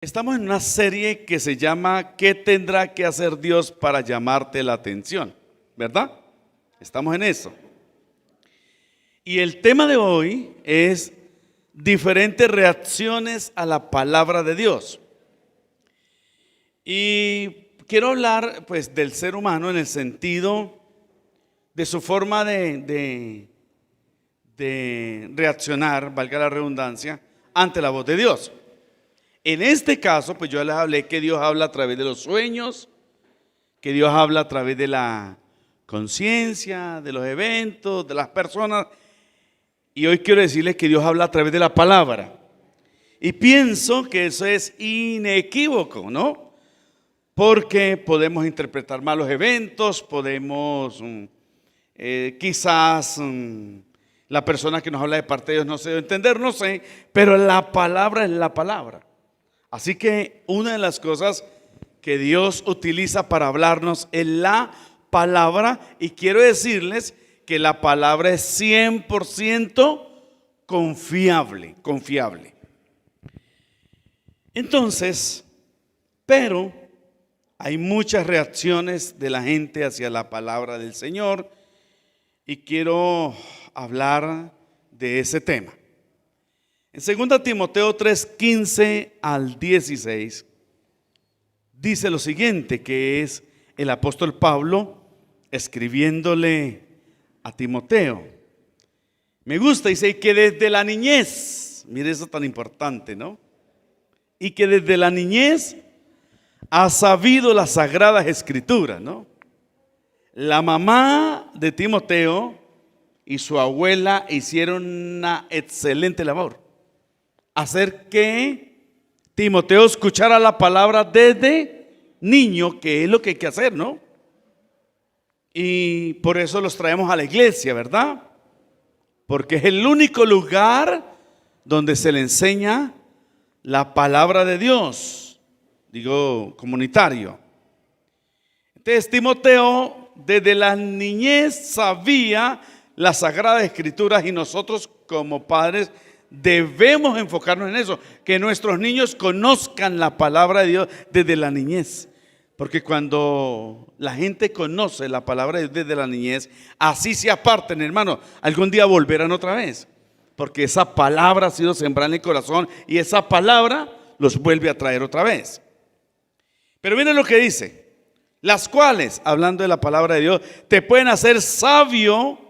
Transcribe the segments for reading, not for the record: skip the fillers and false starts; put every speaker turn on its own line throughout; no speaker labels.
Estamos en una serie que se llama ¿Qué tendrá que hacer Dios para llamarte la atención? ¿Verdad? Estamos en eso. Y el tema de hoy es diferentes reacciones a la palabra de Dios. Y quiero hablar pues del ser humano en el sentido de su forma de reaccionar, valga la redundancia, ante la voz de Dios. En este caso, pues yo les hablé que Dios habla a través de los sueños, que Dios habla a través de la conciencia, de los eventos, de las personas. Y hoy quiero decirles que Dios habla a través de la palabra. Y pienso que eso es inequívoco, ¿no? Porque podemos interpretar mal los eventos, podemos quizás la persona que nos habla de parte de Dios no se debe entender, no sé, pero la palabra es la palabra. Así que una de las cosas que Dios utiliza para hablarnos es la palabra, y quiero decirles que la palabra es 100% confiable. Entonces, pero hay muchas reacciones de la gente hacia la palabra del Señor y quiero hablar de ese tema. En 2 Timoteo 3:15 al 16 dice lo siguiente, que es el apóstol Pablo escribiéndole a Timoteo. Me gusta, dice que desde la niñez, mire eso tan importante, ¿no? Y que desde la niñez ha sabido las sagradas escrituras, ¿no? La mamá de Timoteo y su abuela hicieron una excelente labor. Hacer que Timoteo escuchara la palabra desde niño, que es lo que hay que hacer, ¿no? Y por eso los traemos a la iglesia, ¿verdad? Porque es el único lugar donde se le enseña la palabra de Dios, digo, comunitario. Entonces Timoteo desde la niñez sabía las sagradas escrituras, y nosotros como padres debemos enfocarnos en eso, que nuestros niños conozcan la palabra de Dios desde la niñez. Porque cuando la gente conoce la palabra de Dios desde la niñez, así se aparten, hermano, algún día volverán otra vez. Porque esa palabra ha sido sembrada en el corazón y esa palabra los vuelve a traer otra vez. Pero miren lo que dice: las cuales, hablando de la palabra de Dios, te pueden hacer sabio,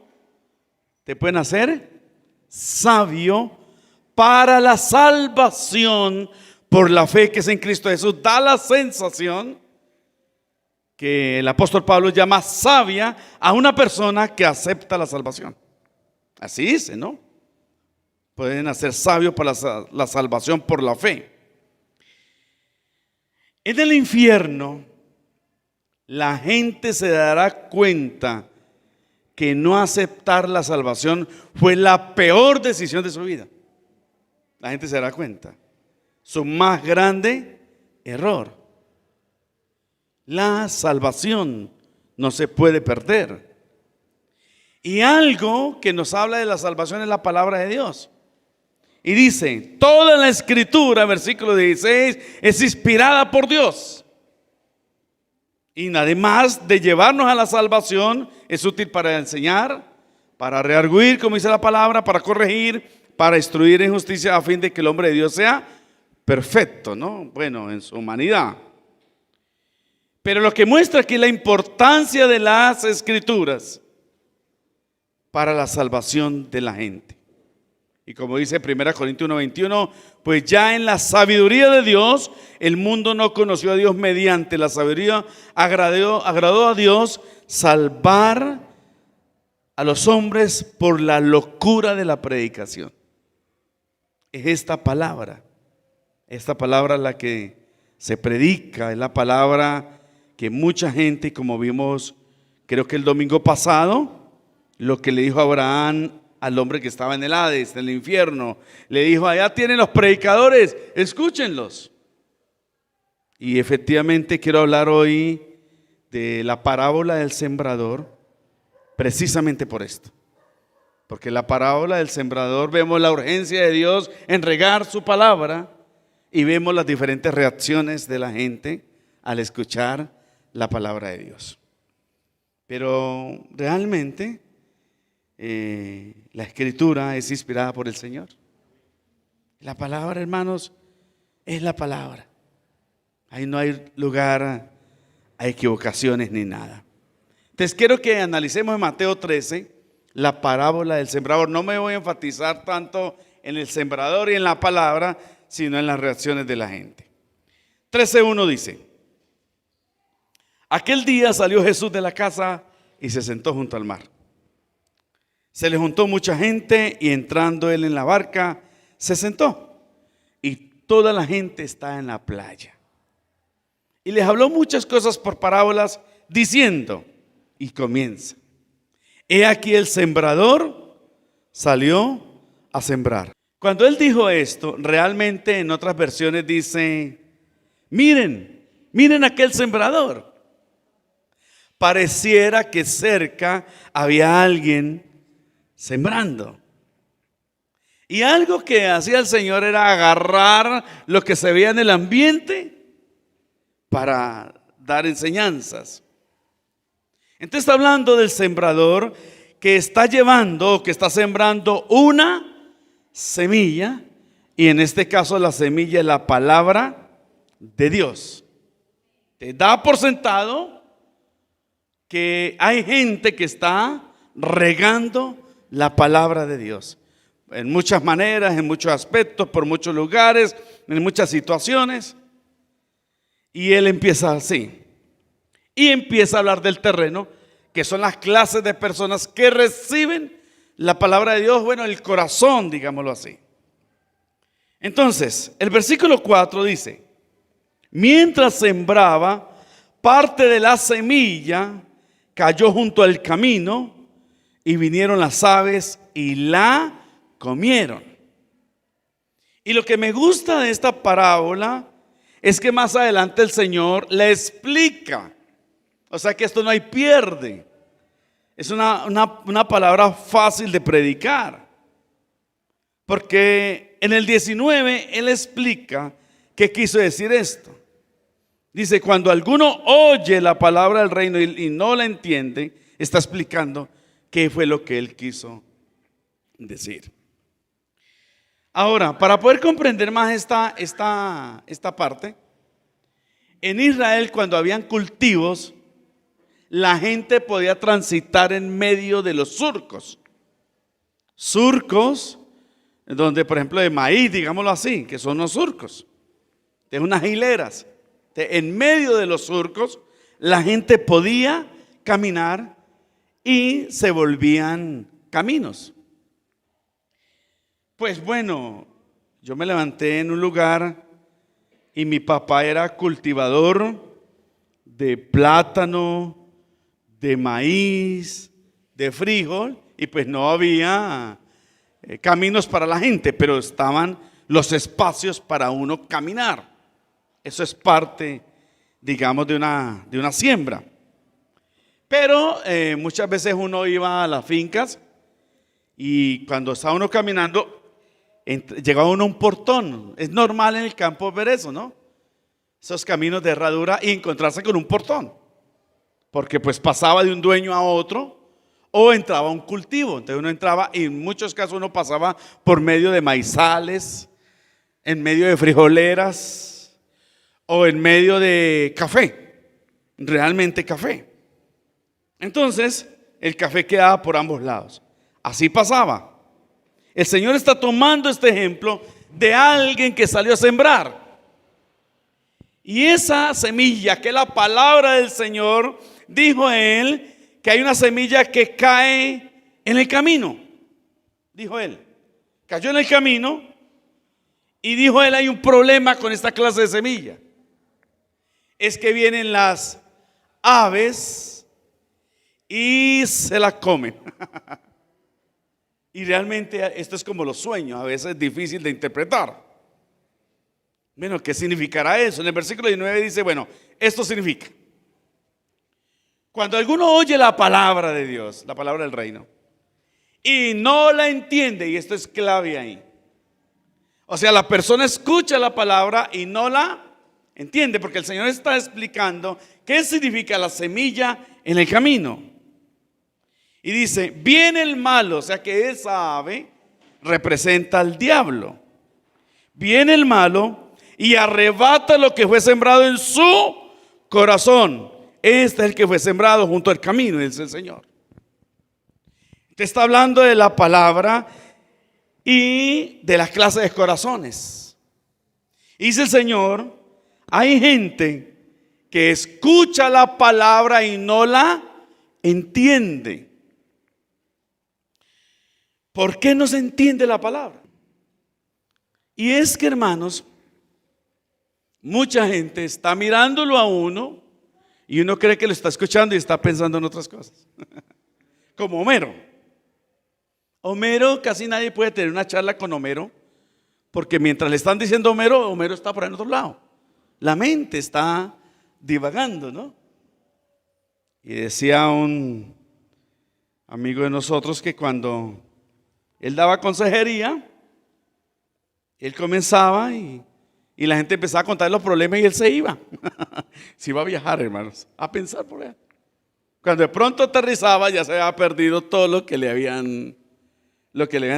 para la salvación por la fe que es en Cristo Jesús. Da la sensación que el apóstol Pablo llama sabia a una persona que acepta la salvación. Así dice, ¿no? Pueden hacer sabio para la salvación por la fe. En el infierno, la gente se dará cuenta que no aceptar la salvación fue la peor decisión de su vida. La gente se dará cuenta. Su más grande error. La salvación no se puede perder. Y algo que nos habla de la salvación es la palabra de Dios. Y dice, toda la escritura, versículo 16, es inspirada por Dios. Y además de llevarnos a la salvación, es útil para enseñar, para redarguir, como dice la palabra, para corregir, para instruir en justicia, a fin de que el hombre de Dios sea perfecto, ¿no? Bueno, en su humanidad. Pero lo que muestra aquí la importancia de las escrituras para la salvación de la gente. Y como dice 1 Corintios 1:21, pues ya en la sabiduría de Dios, el mundo no conoció a Dios, mediante la sabiduría agradó a Dios salvar a los hombres por la locura de la predicación. Es esta palabra la que se predica, es la palabra que mucha gente, como vimos creo que el domingo pasado, lo que le dijo Abraham al hombre que estaba en el Hades, en el infierno, le dijo: allá tienen los predicadores, escúchenlos. Y efectivamente quiero hablar hoy de la parábola del sembrador, precisamente por esto. Porque en la parábola del sembrador vemos la urgencia de Dios en regar su palabra, y vemos las diferentes reacciones de la gente al escuchar la palabra de Dios. Pero realmente la Escritura es inspirada por el Señor. La palabra, hermanos, es la palabra. Ahí no hay lugar a equivocaciones ni nada. Entonces quiero que analicemos en Mateo 13 la parábola del sembrador. No me voy a enfatizar tanto en el sembrador y en la palabra, sino en las reacciones de la gente. 13:1 dice: aquel día salió Jesús de la casa y se sentó junto al mar. Se le juntó mucha gente y entrando él en la barca, se sentó. Y toda la gente está en la playa. Y les habló muchas cosas por parábolas, diciendo, y comienza: he aquí el sembrador salió a sembrar. Cuando él dijo esto, realmente en otras versiones dice: miren aquel sembrador. Pareciera que cerca había alguien sembrando. Y algo que hacía el Señor era agarrar lo que se veía en el ambiente para dar enseñanzas. Entonces está hablando del sembrador que está llevando, que está sembrando una semilla, y en este caso la semilla es la palabra de Dios. Te da por sentado que hay gente que está regando la palabra de Dios en muchas maneras, en muchos aspectos, por muchos lugares, en muchas situaciones. Y él empieza así, y empieza a hablar del terreno, que son las clases de personas que reciben la palabra de Dios, bueno, el corazón, digámoslo así. Entonces, el versículo 4 dice: mientras sembraba, parte de la semilla cayó junto al camino, y vinieron las aves y la comieron. Y lo que me gusta de esta parábola es que más adelante el Señor le explica. O sea que esto no hay pierde. Es una palabra fácil de predicar. Porque en el 19 él explica qué quiso decir esto. Dice: cuando alguno oye la palabra del reino y no la entiende, está explicando qué fue lo que él quiso decir. Ahora, para poder comprender más esta parte, en Israel, cuando habían cultivos, la gente podía transitar en medio de los surcos. Surcos, donde por ejemplo de maíz, digámoslo así, que son los surcos, de unas hileras. En medio de los surcos, la gente podía caminar y se volvían caminos. Pues bueno, yo me levanté en un lugar y mi papá era cultivador de plátano, de maíz, de frijol, y pues no había caminos para la gente, pero estaban los espacios para uno caminar. Eso es parte, digamos, de una siembra. Pero muchas veces uno iba a las fincas y cuando estaba uno caminando, llegaba uno a un portón. Es normal en el campo ver eso, ¿no? Esos caminos de herradura y encontrarse con un portón. Porque pues pasaba de un dueño a otro o entraba a un cultivo. Entonces uno entraba y en muchos casos uno pasaba por medio de maizales, en medio de frijoleras o en medio de café. Realmente café. Entonces el café quedaba por ambos lados. Así pasaba. El Señor está tomando este ejemplo de alguien que salió a sembrar. Y esa semilla, que es la palabra del Señor, dijo él que hay una semilla que cae en el camino. Dijo él, cayó en el camino y dijo él: hay un problema con esta clase de semilla. Es que vienen las aves y se la comen. Y realmente esto es como los sueños, a veces es difícil de interpretar. Bueno, ¿qué significará eso? En el versículo 19 dice, bueno, esto significa: cuando alguno oye la palabra de Dios, la palabra del reino, y no la entiende, y esto es clave ahí. O sea, la persona escucha la palabra y no la entiende, porque el Señor está explicando qué significa la semilla en el camino. Y dice, viene el malo, o sea que esa ave representa al diablo. Viene el malo y arrebata lo que fue sembrado en su corazón. Este es el que fue sembrado junto al camino, dice el Señor. Te está hablando de la palabra y de las clases de corazones. Dice el Señor, hay gente que escucha la palabra y no la entiende. ¿Por qué no se entiende la palabra? Y es que, hermanos, mucha gente está mirándolo a uno y uno cree que lo está escuchando y está pensando en otras cosas. Como Homero. Homero, casi nadie puede tener una charla con Homero, porque mientras le están diciendo Homero, Homero está por ahí en otro lado. La mente está divagando, ¿no? Y decía un amigo de nosotros que cuando él daba consejería, él comenzaba y la gente empezaba a contar los problemas y él se iba. Se iba a viajar, hermanos, a pensar por él. Cuando de pronto aterrizaba, ya se había perdido todo lo que le habían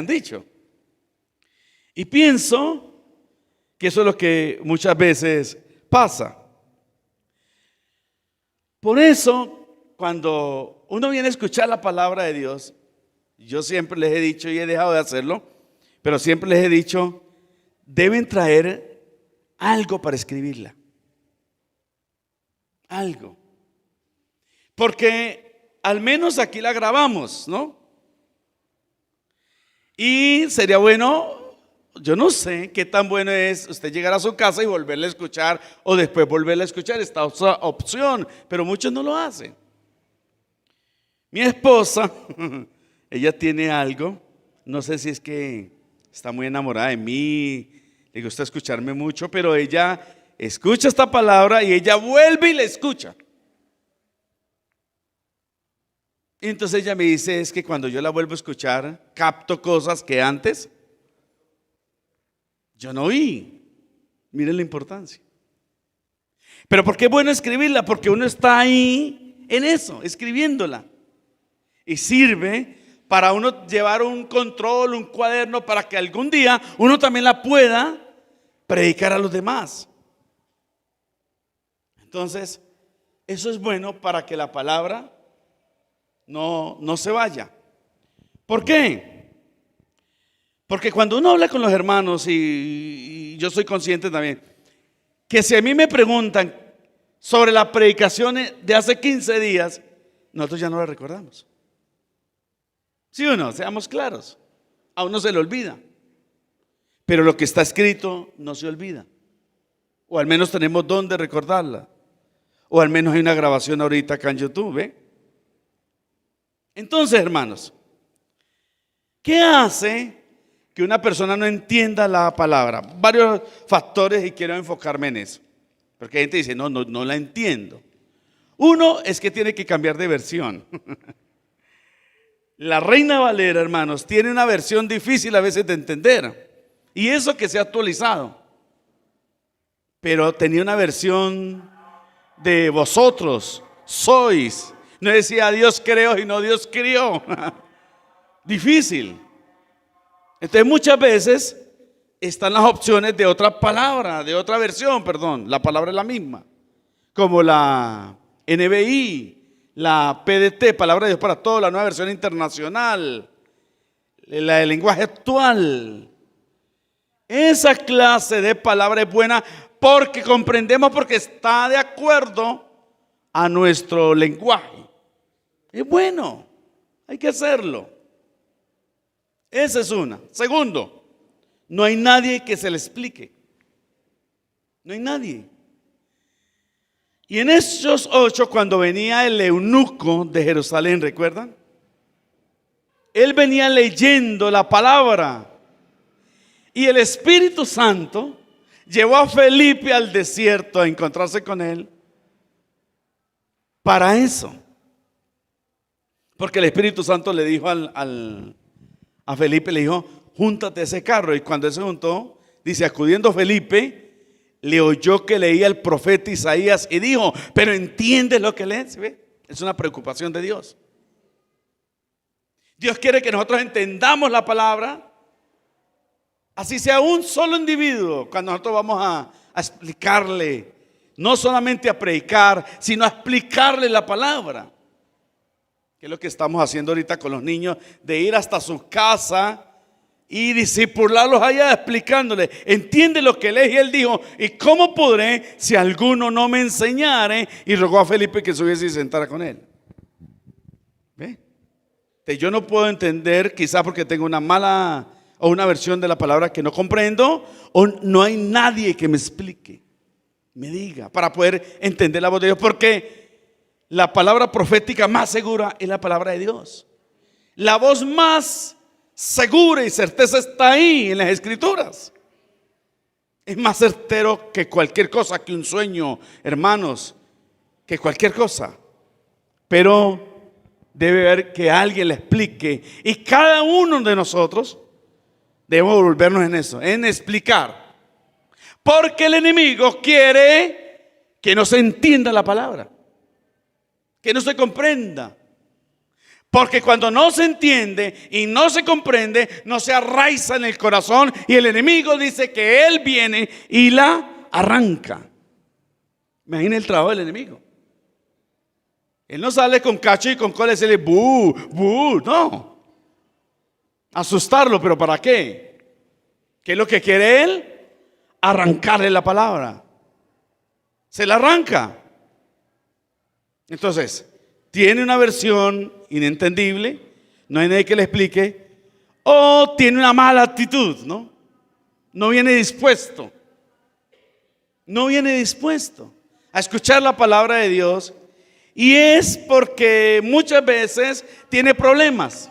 dicho. Y pienso que eso es lo que muchas veces pasa. Por eso, cuando uno viene a escuchar la palabra de Dios, yo siempre les he dicho y he dejado de hacerlo, pero siempre les he dicho, deben traer algo para escribirla. Algo. Porque al menos aquí la grabamos, ¿no? Y sería bueno, yo no sé qué tan bueno es usted llegar a su casa y volverle a escuchar o después volverle a escuchar esta opción, pero muchos no lo hacen. Mi esposa, ella tiene algo, no sé si es que está muy enamorada de mí, le gusta escucharme mucho, pero ella escucha esta palabra y ella vuelve y la escucha. Y entonces ella me dice, es que cuando yo la vuelvo a escuchar, capto cosas que antes yo no oí. Miren la importancia. Pero ¿por qué es bueno escribirla? Porque uno está ahí en eso, escribiéndola. Y sirve para uno llevar un control, un cuaderno, para que algún día uno también la pueda predicar a los demás. Entonces, eso es bueno para que la palabra no se vaya. ¿Por qué? Porque cuando uno habla con los hermanos, y yo soy consciente también, que si a mí me preguntan sobre las predicaciones de hace 15 días, nosotros ya no las recordamos. ¿Sí o no? Seamos claros. A uno se le olvida. Pero lo que está escrito no se olvida. O al menos tenemos dónde recordarla. O al menos hay una grabación ahorita acá en YouTube, ¿eh? Entonces, hermanos, ¿qué hace que una persona no entienda la palabra? Varios factores y quiero enfocarme en eso. Porque hay gente que dice, no la entiendo. Uno es que tiene que cambiar de versión. La Reina Valera, hermanos, tiene una versión difícil a veces de entender. Y eso que se ha actualizado. Pero tenía una versión de vosotros sois. No decía Dios creó y no Dios crió. Difícil. Entonces muchas veces están las opciones de otra palabra, de otra versión, perdón. La palabra es la misma. Como la NBI, la PDT, Palabra de Dios para Todos, la Nueva Versión Internacional, la del lenguaje actual. Esa clase de palabra es buena porque comprendemos, porque está de acuerdo a nuestro lenguaje. Es bueno, hay que hacerlo. Esa es una. Segundo, no hay nadie que se le explique. No hay nadie. Y en Hechos 8, cuando venía el eunuco de Jerusalén, ¿recuerdan? Él venía leyendo la palabra. Y el Espíritu Santo llevó a Felipe al desierto a encontrarse con él para eso. Porque el Espíritu Santo le dijo a Felipe, le dijo, júntate a ese carro. Y cuando él se juntó, Dice, acudiendo Felipe, le oyó que leía el profeta Isaías y dijo, ¿pero entiendes lo que lees? ¿Sí ve? Es una preocupación de Dios. Dios quiere que nosotros entendamos la palabra. Así sea un solo individuo, cuando nosotros vamos a explicarle, no solamente a predicar, sino a explicarle la palabra. Que es lo que estamos haciendo ahorita con los niños, de ir hasta su casa y discipularlos allá, explicándole, entiende lo que lee. Y él dijo, ¿y cómo podré si alguno no me enseñare? Y rogó a Felipe que subiese y sentara con él. ¿Ve? Yo no puedo entender, quizás porque tengo una mala o una versión de la palabra que no comprendo, o no hay nadie que me explique, me diga, para poder entender la voz de Dios, porque la palabra profética más segura es la palabra de Dios. La voz más segura y certeza está ahí en las Escrituras. Es más certero que cualquier cosa, que un sueño, hermanos, que cualquier cosa. Pero debe haber que alguien le explique, y cada uno de nosotros debemos volvernos en eso, en explicar. Porque el enemigo quiere que no se entienda la palabra, que no se comprenda. Porque cuando no se entiende y no se comprende, no se arraiza en el corazón, y el enemigo dice que él viene y la arranca. Imagina el trabajo del enemigo. Él no sale con cacho y con cola y decirle bu, bu, no. Asustarlo, pero ¿para qué? ¿Qué es lo que quiere él? Arrancarle la palabra. Se la arranca. Entonces, tiene una versión inentendible, no hay nadie que le explique, o tiene una mala actitud, ¿no? No viene dispuesto. No viene dispuesto a escuchar la palabra de Dios, y es porque muchas veces tiene problemas.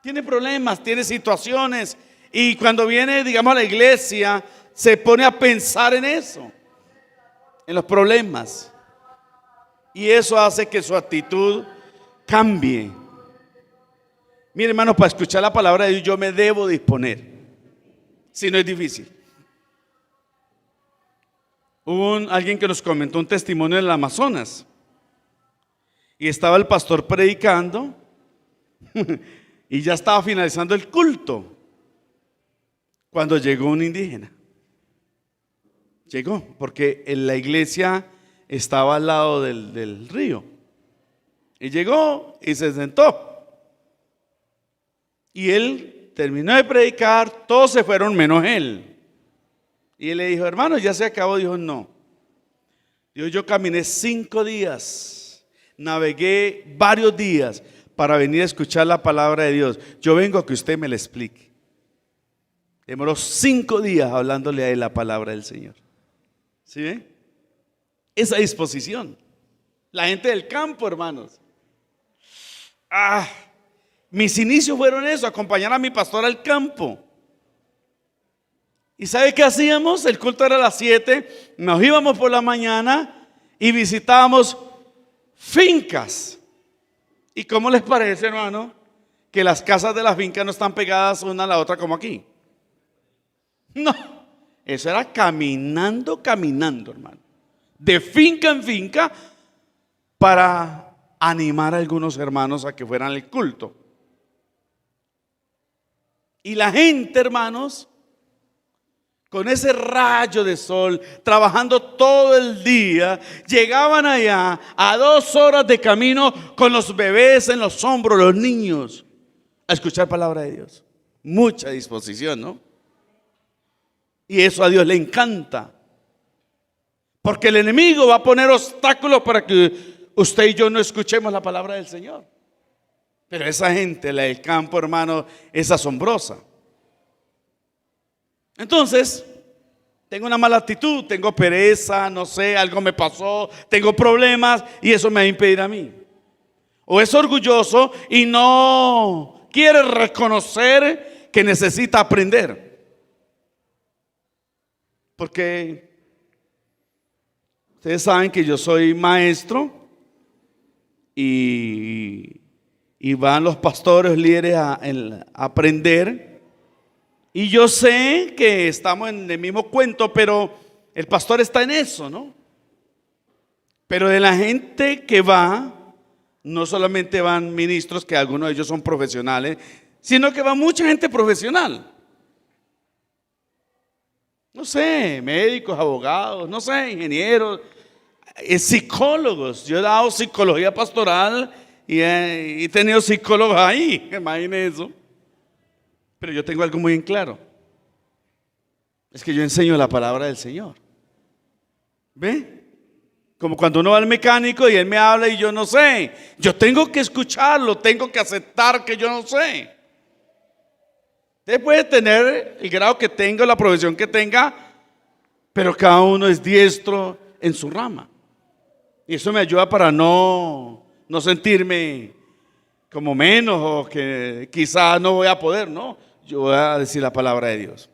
Tiene problemas, tiene situaciones, y cuando viene, digamos, a la iglesia, se pone a pensar en eso, en los problemas. Y eso hace que su actitud cambie. Mire, hermano, para escuchar la palabra de Dios yo me debo disponer. Si no es difícil. Hubo alguien que nos comentó un testimonio en el Amazonas. Y estaba el pastor predicando y ya estaba finalizando el culto cuando llegó un indígena. Llegó porque en la iglesia estaba al lado del río. Y llegó y se sentó. Y él terminó de predicar, todos se fueron menos él. Y él le dijo, hermano, ya se acabó. Dijo, no. Dijo, yo caminé 5 días, navegué varios días para venir a escuchar la palabra de Dios. Yo vengo a que usted me la explique. Demoró 5 días hablándole a él la palabra del Señor. ¿Sí ve? Esa disposición. La gente del campo, hermanos. Mis inicios fueron eso, acompañar a mi pastor al campo. ¿Y sabe qué hacíamos? El culto era a las 7, nos íbamos por la mañana y visitábamos fincas. ¿Y cómo les parece, hermano? Que las casas de las fincas no están pegadas una a la otra como aquí. No, eso era caminando, hermano. De finca en finca para animar a algunos hermanos a que fueran al culto. Y la gente, hermanos, con ese rayo de sol, trabajando todo el día, llegaban allá a 2 horas de camino con los bebés en los hombros, los niños, a escuchar palabra de Dios. Mucha disposición, ¿no? Y eso a Dios le encanta. Porque el enemigo va a poner obstáculos para que usted y yo no escuchemos la palabra del Señor. Pero esa gente, la del campo, hermano, es asombrosa. Entonces, tengo una mala actitud, tengo pereza, no sé, algo me pasó, tengo problemas y eso me va a impedir a mí. O es orgulloso y no quiere reconocer que necesita aprender. Porque ustedes saben que yo soy maestro y van los pastores líderes a aprender. Y yo sé que estamos en el mismo cuento, pero el pastor está en eso, ¿no? Pero de la gente que va, no solamente van ministros, que algunos de ellos son profesionales, sino que va mucha gente profesional. No sé, médicos, abogados, no sé, ingenieros, psicólogos. Yo he dado psicología pastoral y he tenido psicólogos ahí, imagínense eso. Pero yo tengo algo muy en claro. Es que yo enseño la palabra del Señor. ¿Ve? Como cuando uno va al mecánico y él me habla y yo no sé. Yo tengo que escucharlo, tengo que aceptar que yo no sé. Usted puede tener el grado que tenga, la profesión que tenga, pero cada uno es diestro en su rama. Y eso me ayuda para no sentirme como menos o que quizás no voy a poder, ¿no? Yo voy a decir la palabra de Dios.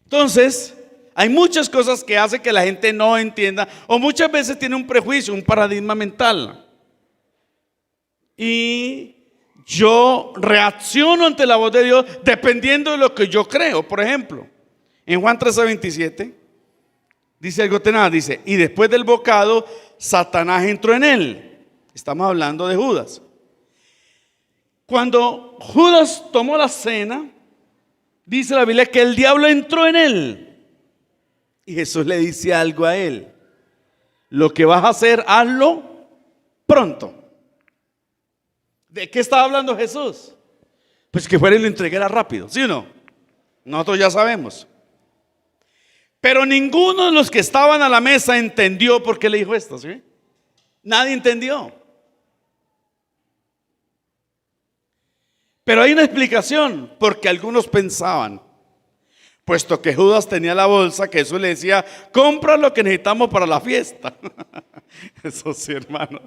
Entonces, hay muchas cosas que hacen que la gente no entienda o muchas veces tiene un prejuicio, un paradigma mental. Y yo reacciono ante la voz de Dios dependiendo de lo que yo creo. Por ejemplo, en Juan 13:27 dice algo tenaz, dice, y después del bocado Satanás entró en él. Estamos hablando de Judas. Cuando Judas tomó la cena, dice la Biblia que el diablo entró en él. Y Jesús le dice algo a él: lo que vas a hacer, hazlo pronto. ¿De qué estaba hablando Jesús? Pues que fuera y lo entregara rápido, ¿sí o no? Nosotros ya sabemos. Pero ninguno de los que estaban a la mesa entendió por qué le dijo esto, ¿sí? Nadie entendió. Pero hay una explicación, porque algunos pensaban, puesto que Judas tenía la bolsa, que Jesús le decía, compra lo que necesitamos para la fiesta. Eso sí, hermano.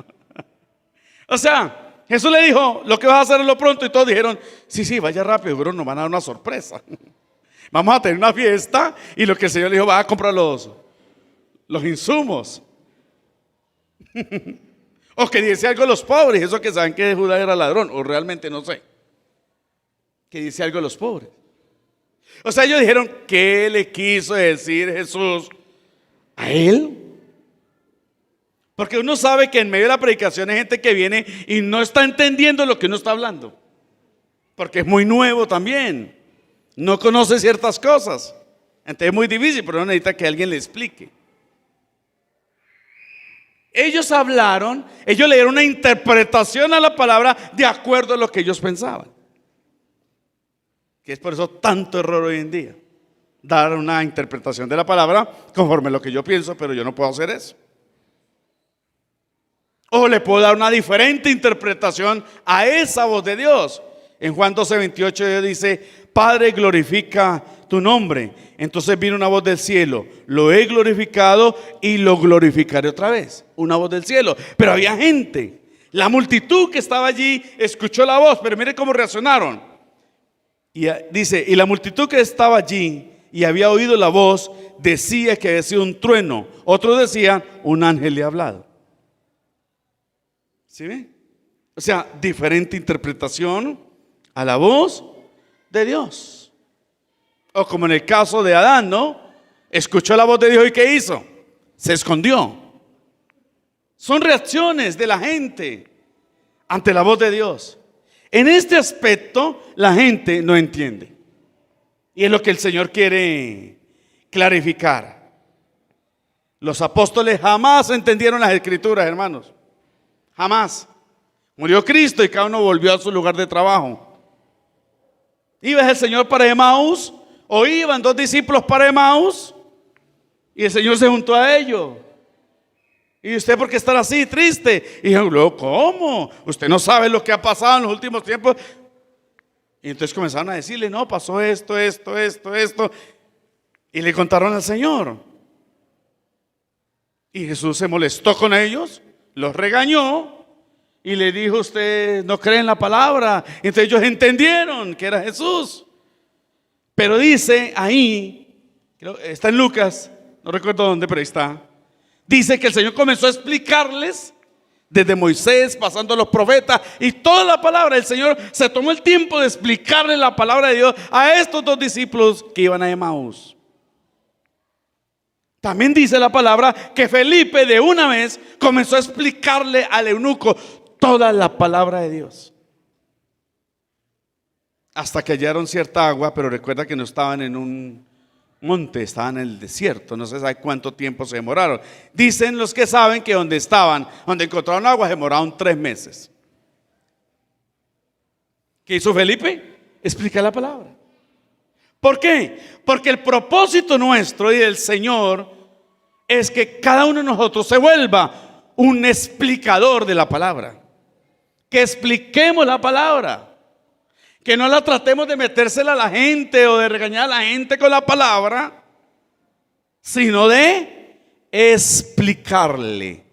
O sea, Jesús le dijo, lo que vas a hacerlo pronto, y todos dijeron, sí, vaya rápido, pero nos van a dar una sorpresa. Vamos a tener una fiesta, y lo que el Señor le dijo, va a comprar los insumos. O que dice algo a los pobres, eso que saben que Judas era ladrón, o realmente no sé. Que dice algo a los pobres. O sea, ellos dijeron, ¿qué le quiso decir Jesús a él? Porque uno sabe que en medio de la predicación hay gente que viene y no está entendiendo lo que uno está hablando. Porque es muy nuevo también. No conoce ciertas cosas. Entonces es muy difícil, pero uno necesita que alguien le explique. Ellos hablaron, ellos le dieron una interpretación a la palabra de acuerdo a lo que ellos pensaban. Que es por eso tanto error hoy en día. Dar una interpretación de la palabra conforme a lo que yo pienso, pero yo no puedo hacer eso. O le puedo dar una diferente interpretación a esa voz de Dios. En Juan 12:28 Dios dice, Padre, glorifica tu nombre. Entonces vino una voz del cielo, lo he glorificado y lo glorificaré otra vez. Una voz del cielo. Pero había gente, la multitud que estaba allí escuchó la voz, pero mire cómo reaccionaron. Y dice, y la multitud que estaba allí y había oído la voz, decía que había sido un trueno. Otros decían, un ángel le ha hablado. ¿Sí ve? O sea, diferente interpretación a la voz de Dios. O como en el caso de Adán, ¿no? Escuchó la voz de Dios y ¿qué hizo? Se escondió. Son reacciones de la gente ante la voz de Dios. En este aspecto la gente no entiende. Y es lo que el Señor quiere clarificar. Los apóstoles jamás entendieron las escrituras, hermanos. Jamás. Murió Cristo y cada uno volvió a su lugar de trabajo. Iba el Señor para Emaús, o iban dos discípulos para Emaús, y el Señor se juntó a ellos. ¿Y usted por qué está así, triste? Y luego, ¿cómo? Usted no sabe lo que ha pasado en los últimos tiempos. Y entonces comenzaron a decirle, no, pasó esto. Y le contaron al Señor. Y Jesús se molestó con ellos, los regañó y le dijo, usted no cree en la palabra. Entonces ellos entendieron que era Jesús. Pero dice ahí, está en Lucas, no recuerdo dónde, pero ahí está. Dice que el Señor comenzó a explicarles desde Moisés, pasando a los profetas y toda la palabra. El Señor se tomó el tiempo de explicarle la palabra de Dios a estos dos discípulos que iban a Emaús. También dice la palabra que Felipe de una vez comenzó a explicarle al eunuco toda la palabra de Dios. Hasta que hallaron cierta agua, pero recuerda que no estaban en un monte, estaban en el desierto. No se sabe cuánto tiempo se demoraron. Dicen los que saben que donde estaban, donde encontraron agua, se demoraron 3 meses. ¿Qué hizo Felipe? Explica la palabra. ¿Por qué? Porque el propósito nuestro y del Señor es que cada uno de nosotros se vuelva un explicador de la palabra. Que expliquemos la palabra. Que no la tratemos de metérsela a la gente o de regañar a la gente con la palabra, sino de explicarle.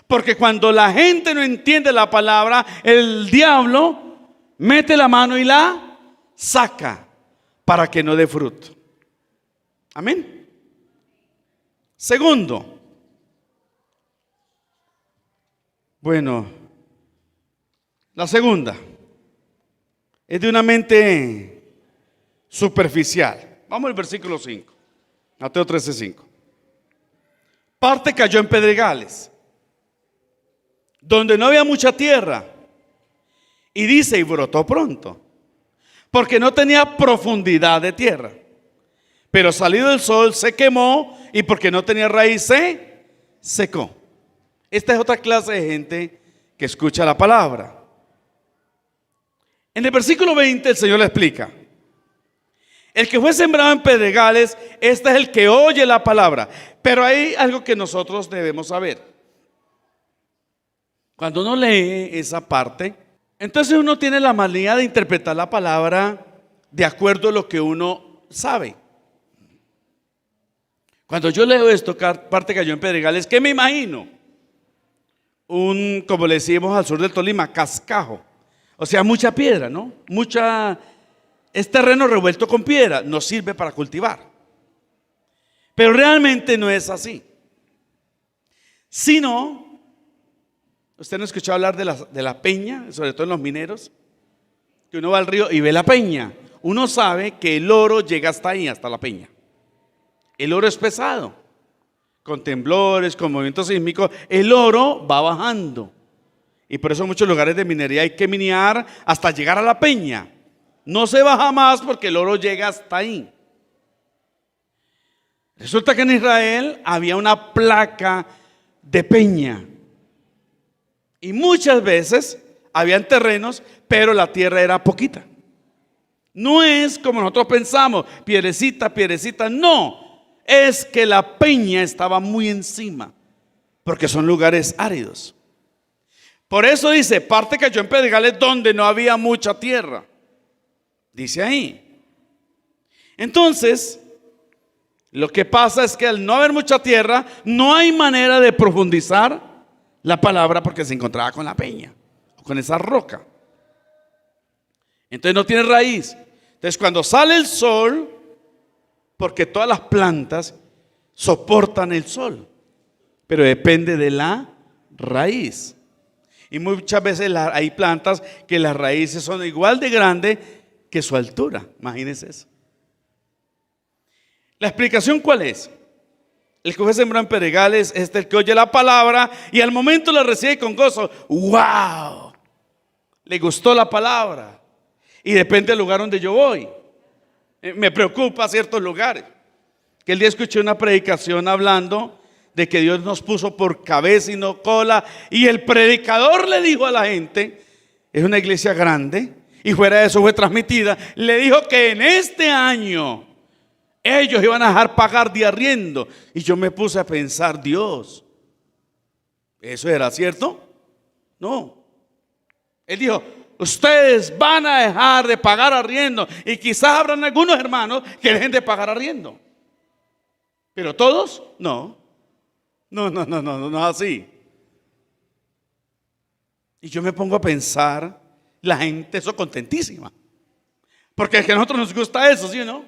Porque cuando la gente no entiende la palabra, el diablo mete la mano y la saca para que no dé fruto. Amén. Segundo, bueno, la segunda es de una mente superficial. Vamos al versículo 5. Mateo 13:5. Parte cayó en pedregales, donde no había mucha tierra. Y dice, y brotó pronto, porque no tenía profundidad de tierra. Pero salido el sol se quemó, y porque no tenía raíz se secó. Esta es otra clase de gente que escucha la palabra. En el versículo 20 el Señor le explica: el que fue sembrado en pedregales, este es el que oye la palabra. Pero hay algo que nosotros debemos saber. Cuando uno lee esa parte, entonces uno tiene la manía de interpretar la palabra de acuerdo a lo que uno sabe. Cuando yo leo esto, parte cayó en pedregales, ¿qué me imagino? Como le decimos al sur del Tolima, cascajo. O sea, mucha piedra, ¿no? Es terreno revuelto con piedra, no sirve para cultivar. Pero realmente no es así. Sino, usted no ha escuchado hablar de la peña, sobre todo en los mineros, que uno va al río y ve la peña. Uno sabe que el oro llega hasta ahí, hasta la peña. El oro es pesado. Con temblores, con movimientos sísmicos, el oro va bajando. Y por eso en muchos lugares de minería hay que minear hasta llegar a la peña. No se baja más porque el oro llega hasta ahí. Resulta que en Israel había una placa de peña. Y muchas veces habían terrenos, pero la tierra era poquita. No es como nosotros pensamos, piedrecita, piedrecita, no. Es que la peña estaba muy encima, porque son lugares áridos. Por eso dice, parte cayó en pedregales donde no había mucha tierra. Dice ahí. Entonces, lo que pasa es que al no haber mucha tierra, no hay manera de profundizar la palabra porque se encontraba con la peña, con esa roca. Entonces no tiene raíz. Entonces cuando sale el sol, porque todas las plantas soportan el sol, pero depende de la raíz. Y muchas veces hay plantas que las raíces son igual de grandes que su altura. Imagínense eso. ¿La explicación cuál es? El que fue sembrado en pedregales es el que oye la palabra y al momento la recibe con gozo. ¡Wow! Le gustó la palabra. Y depende del lugar donde yo voy. Me preocupa ciertos lugares. Que el día escuché una predicación hablando de que Dios nos puso por cabeza y no cola. Y el predicador le dijo a la gente, es una iglesia grande, y fuera de eso fue transmitida, le dijo que en este año ellos iban a dejar pagar de arriendo. Y yo me puse a pensar, Dios, ¿eso era cierto? No. Él dijo, ustedes van a dejar de pagar arriendo. Y quizás habrán algunos hermanos que dejen de pagar arriendo. Pero todos, no. No así. Y yo me pongo a pensar, la gente eso contentísima. Porque es que a nosotros nos gusta eso, ¿sí o no?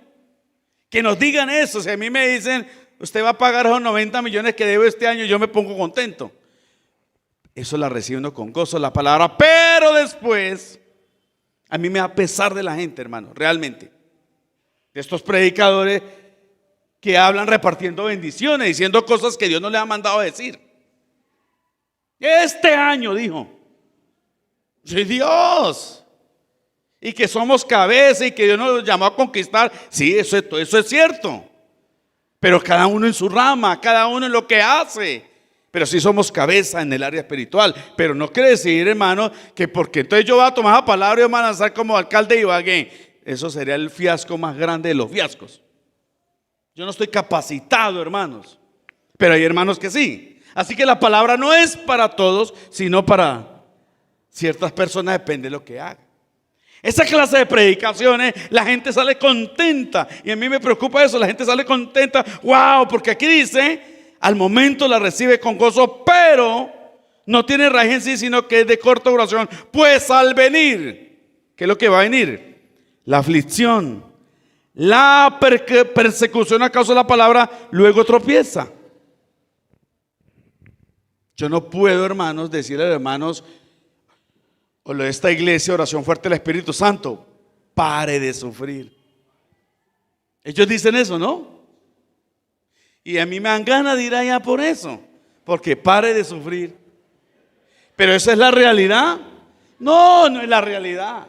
Que nos digan eso. Si a mí me dicen, usted va a pagar esos 90 millones que debe este año, yo me pongo contento. eso la recibe uno con gozo, la palabra. Pero después, a mí me da pesar de la gente, hermano, realmente. De estos predicadores que hablan repartiendo bendiciones, diciendo cosas que Dios no le ha mandado a decir. Este año dijo, sí, Dios, y que somos cabeza y que Dios nos llamó a conquistar. Sí, eso es cierto. Pero cada uno en su rama, cada uno en lo que hace. Pero sí somos cabeza en el área espiritual. Pero no quiere decir, hermano, que porque entonces yo voy a tomar la palabra y voy a lanzar como alcalde de Ibagué. Eso sería el fiasco más grande de los fiascos. Yo no estoy capacitado, hermanos. Pero hay hermanos que sí. Así que la palabra no es para todos, sino para ciertas personas, depende de lo que hagan. Esa clase de predicaciones, la gente sale contenta. Y a mí me preocupa eso, la gente sale contenta. Wow, porque aquí dice, al momento la recibe con gozo, pero no tiene raíz en sí, sino que es de corta duración. Pues al venir, ¿qué es lo que va a venir? La aflicción, la persecución a causa de la palabra, luego tropieza. Yo no puedo, hermanos, decirle a los hermanos o lo de esta iglesia, oración fuerte del Espíritu Santo, pare de sufrir. Ellos dicen eso, ¿no? Y a mí me dan ganas de ir allá por eso, porque pare de sufrir. Pero ¿esa es la realidad? No, no es la realidad.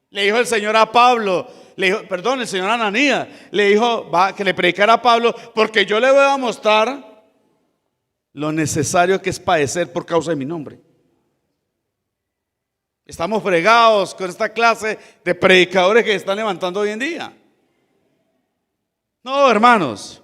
Le dijo el Señor a Pablo, el Señor a Ananías, le dijo que le predicara a Pablo, porque yo le voy a mostrar lo necesario que es padecer por causa de mi nombre. Estamos fregados con esta clase de predicadores que se están levantando hoy en día. No, hermanos.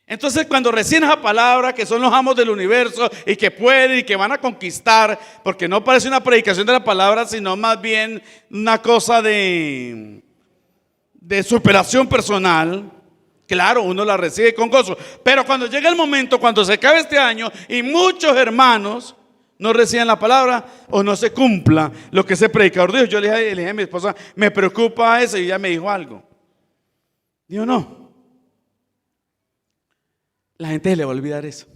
Entonces, cuando reciben esa palabra que son los amos del universo y que pueden y que van a conquistar, porque no parece una predicación de la palabra, sino más bien una cosa de superación personal. Claro, uno la recibe con gozo. Pero cuando llega el momento, cuando se acabe este año y muchos hermanos no reciben la palabra o no se cumpla lo que ese predicador dijo, yo le dije a mi esposa, me preocupa eso, y ella me dijo algo. Digo, no, la gente se le va a olvidar eso.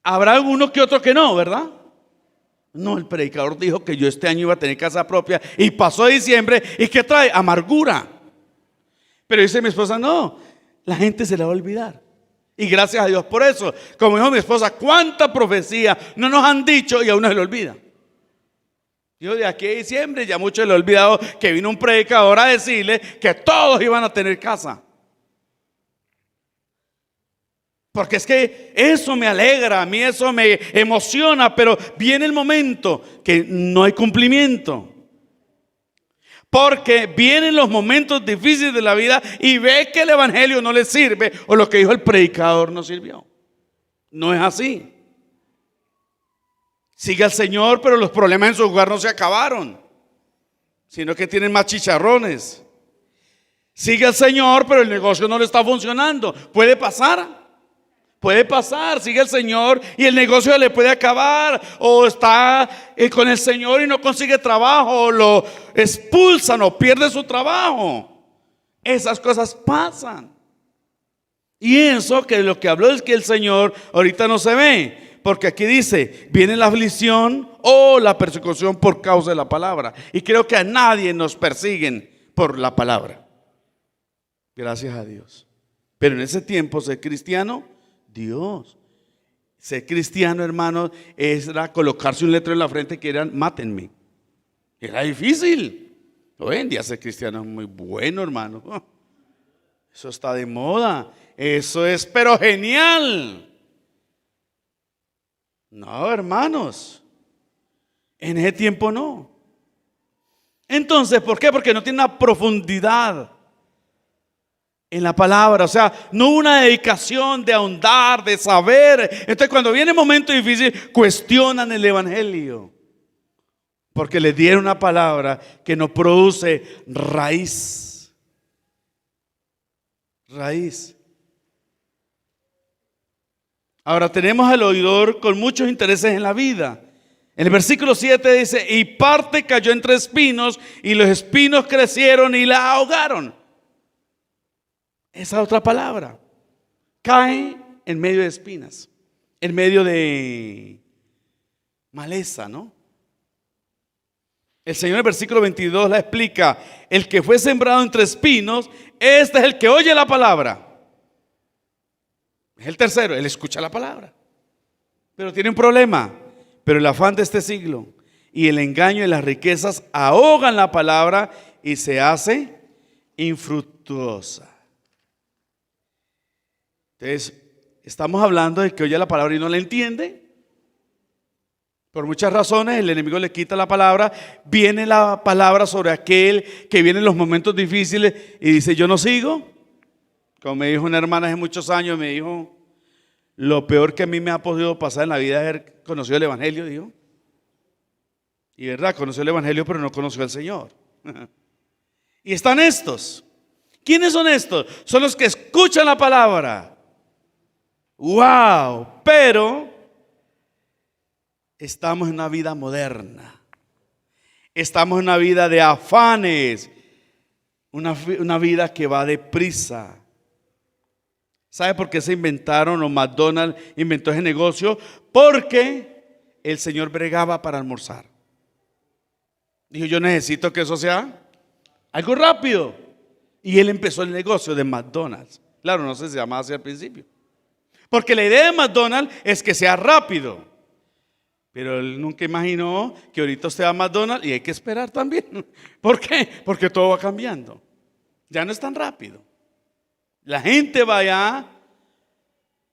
Habrá alguno que otro que no, ¿verdad? No, el predicador dijo que yo este año iba a tener casa propia y pasó diciembre, ¿y qué trae? Amargura. Pero dice mi esposa, no, la gente se la va a olvidar. Y gracias a Dios por eso. Como dijo mi esposa, cuánta profecía no nos han dicho y a uno se le olvida. Yo de aquí a diciembre ya muchos le he olvidado que vino un predicador a decirle que todos iban a tener casa. Porque es que eso me alegra, a mí eso me emociona, pero viene el momento que no hay cumplimiento. Porque vienen los momentos difíciles de la vida y ve que el evangelio no le sirve o lo que dijo el predicador no sirvió. No es así. Sigue al Señor, pero los problemas en su hogar no se acabaron, sino que tienen más chicharrones. Sigue al Señor, pero el negocio no le está funcionando. Puede pasar. Puede pasar, sigue el Señor y el negocio le puede acabar, o está con el Señor y no consigue trabajo, o lo expulsan o pierde su trabajo. Esas cosas pasan. Y eso que lo que habló es que el Señor ahorita no se ve, porque aquí dice, viene la aflicción o la persecución por causa de la palabra. Y creo que a nadie nos persiguen por la palabra. Gracias a Dios. Pero en ese tiempo ser cristiano, Dios. Ser cristiano, hermano, era colocarse un letrero en la frente que eran mátenme. Era difícil. Hoy en día ser cristiano es muy bueno, hermano. Eso está de moda. Eso es pero genial. No, hermanos. En ese tiempo no. Entonces, ¿por qué? Porque no tiene una profundidad en la palabra, o sea, no una dedicación de ahondar, de saber. Entonces cuando viene un momento difícil, cuestionan el evangelio, porque les dieron una palabra que no produce raíz. Raíz. Ahora tenemos al oidor con muchos intereses en la vida. En el versículo 7 dice, y parte cayó entre espinos, y los espinos crecieron y la ahogaron. Esa otra palabra, cae en medio de espinas, en medio de maleza, ¿no? El Señor en el versículo 22 la explica: el que fue sembrado entre espinos, este es el que oye la palabra. Es el tercero, él escucha la palabra, pero tiene un problema. Pero el afán de este siglo y el engaño de las riquezas ahogan la palabra y se hace infructuosa. Entonces, estamos hablando de que oye la palabra y no la entiende. Por muchas razones el enemigo le quita la palabra. Viene la palabra sobre aquel que viene en los momentos difíciles y dice: yo no sigo. Como me dijo una hermana hace muchos años, me dijo: lo peor que a mí me ha podido pasar en la vida es haber conocido el Evangelio, dijo. Y verdad, conoció el Evangelio, pero no conoció al Señor. Y están estos. ¿Quiénes son estos? Son los que escuchan la palabra. ¡Wow! Pero estamos en una vida moderna. Estamos en una vida de afanes. Una vida que va deprisa. ¿Sabe por qué se inventaron, o McDonald's inventó ese negocio? Porque el Señor bregaba para almorzar. Dijo: yo necesito que eso sea algo rápido. Y él empezó el negocio de McDonald's. Claro, no sé si se llamaba así al principio. Porque la idea de McDonald's es que sea rápido. Pero él nunca imaginó que ahorita usted va a McDonald's y hay que esperar también. ¿Por qué? Porque todo va cambiando. Ya no es tan rápido. La gente va allá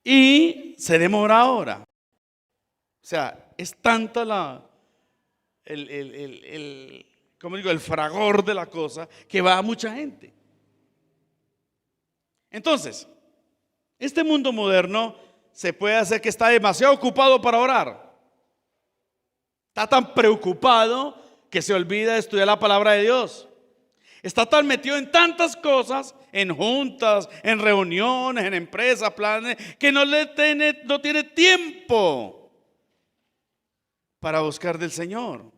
y se demora ahora. O sea, es tanta el fragor de la cosa que va a mucha gente. Entonces, este mundo moderno se puede hacer que está demasiado ocupado para orar. Está tan preocupado que se olvida de estudiar la palabra de Dios. Está tan metido en tantas cosas, en juntas, en reuniones, en empresas, planes, que no tiene tiempo para buscar del Señor.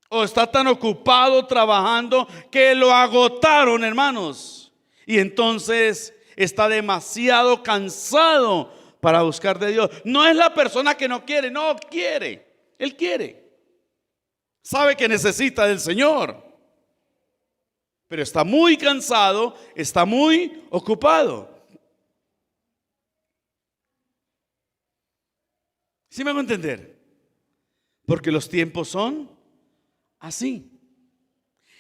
O está tan ocupado trabajando que lo agotaron, hermanos. Y entonces está demasiado cansado para buscar de Dios. No es la persona que no quiere, no quiere. Él quiere. Sabe que necesita del Señor. Pero está muy cansado, está muy ocupado. ¿Sí me hago entender? Porque los tiempos son así.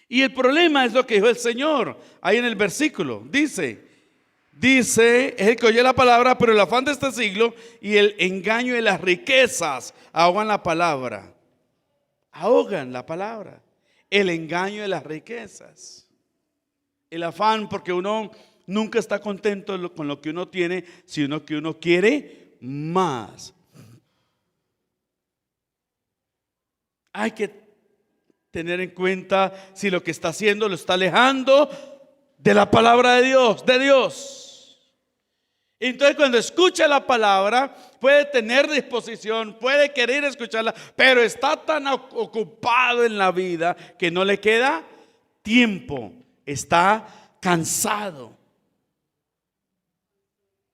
Y el problema es lo que dijo el Señor ahí en el versículo. Dice, es el que oye la palabra, pero el afán de este siglo y el engaño de las riquezas ahogan la palabra. Ahogan la palabra. El engaño de las riquezas. El afán, porque uno nunca está contento con lo que uno tiene, sino que uno quiere más. Hay que tener en cuenta si lo que está haciendo lo está alejando de la palabra de Dios. Entonces, cuando escucha la palabra, puede tener disposición, puede querer escucharla, pero está tan ocupado en la vida que no le queda tiempo. Está cansado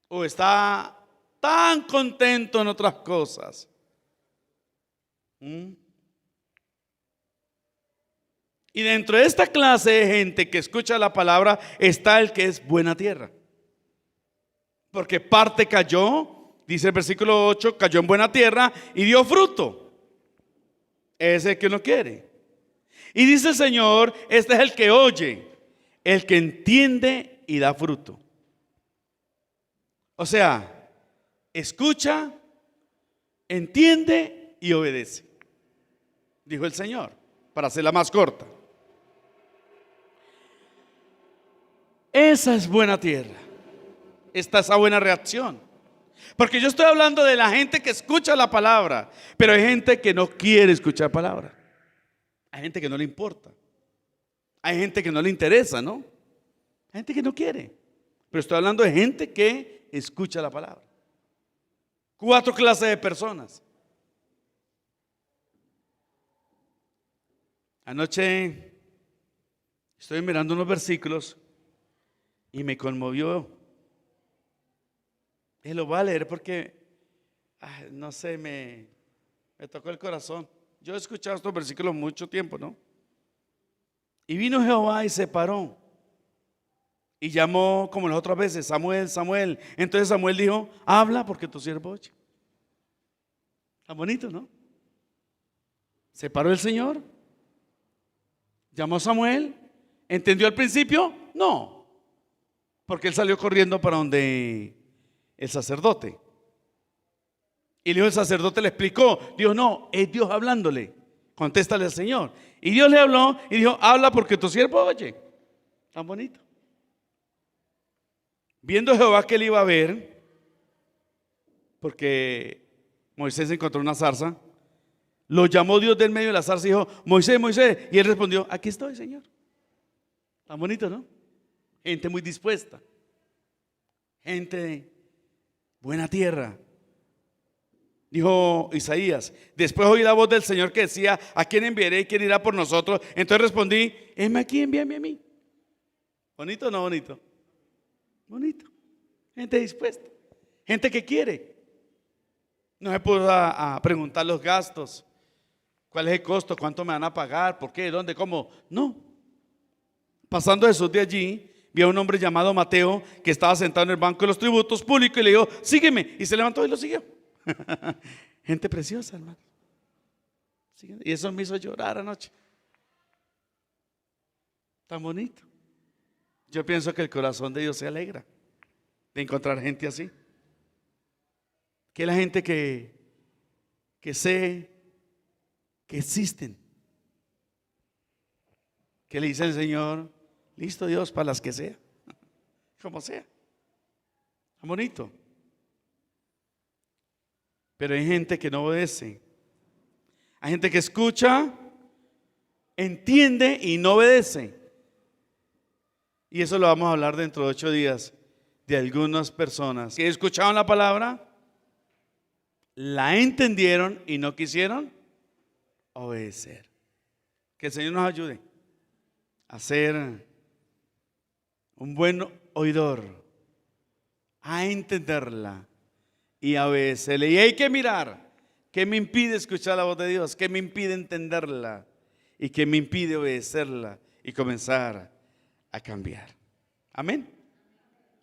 o está tan contento en otras cosas. Y dentro de esta clase de gente que escucha la palabra está el que es buena tierra. Porque parte cayó, dice el versículo 8, cayó en buena tierra y dio fruto. Ese es el que uno quiere. Y dice el Señor, este es el que oye, el que entiende y da fruto. O sea, escucha, entiende y obedece. Dijo el Señor, para hacerla más corta. Esa es buena tierra. Esta es esa buena reacción. Porque yo estoy hablando de la gente que escucha la palabra, pero hay gente que no quiere escuchar palabra. Hay gente que no le importa. Hay gente que no le interesa, ¿no? Hay gente que no quiere. Pero estoy hablando de gente que escucha la palabra. 4 clases de personas. Anoche estoy mirando unos versículos y me conmovió. Y lo voy a leer porque, no sé, me tocó el corazón. Yo he escuchado estos versículos mucho tiempo, ¿no? Y vino Jehová y se paró y llamó como las otras veces: Samuel, Samuel. Entonces Samuel dijo: habla, porque tu siervo oye. Está bonito, ¿no? Se paró el Señor, llamó a Samuel. ¿Entendió al principio? No, porque él salió corriendo para donde el sacerdote. Y el sacerdote le explicó. Dijo: no, es Dios hablándole, contéstale al Señor. Y Dios le habló y dijo: habla, porque tu siervo oye. Tan bonito. Viendo Jehová que él iba a ver, porque Moisés encontró una zarza, lo llamó Dios del medio de la zarza y dijo: Moisés, Moisés. Y él respondió: aquí estoy, Señor. Tan bonito, ¿no? Gente muy dispuesta, gente de buena tierra. Dijo Isaías: después oí la voz del Señor que decía: ¿a quién enviaré y quién irá por nosotros? Entonces respondí: heme aquí, envíame a mí. ¿Bonito o no bonito? Bonito. Gente dispuesta, gente que quiere. No se puso a preguntar los gastos, cuál es el costo, cuánto me van a pagar, por qué, dónde, cómo. No. Pasando Jesús de allí, vio a un hombre llamado Mateo que estaba sentado en el banco de los tributos públicos y le dijo: sígueme. Y se levantó y lo siguió. Gente preciosa, hermano. Y eso me hizo llorar anoche. Tan bonito. Yo pienso que el corazón de Dios se alegra de encontrar gente así. Que es la gente que sé que existen, que le dice al Señor: listo, Dios, para las que sea, como sea. Tan bonito. Pero hay gente que no obedece. Hay gente que escucha, entiende y no obedece. Y eso lo vamos a hablar dentro de 8 días, de algunas personas que escucharon la palabra, la entendieron y no quisieron obedecer. Que el Señor nos ayude a ser un buen oidor, a entenderla y a obedecerle. Y hay que mirar qué me impide escuchar la voz de Dios, qué me impide entenderla y qué me impide obedecerla y comenzar a cambiar. Amén.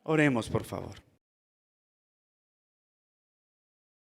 Oremos, por favor.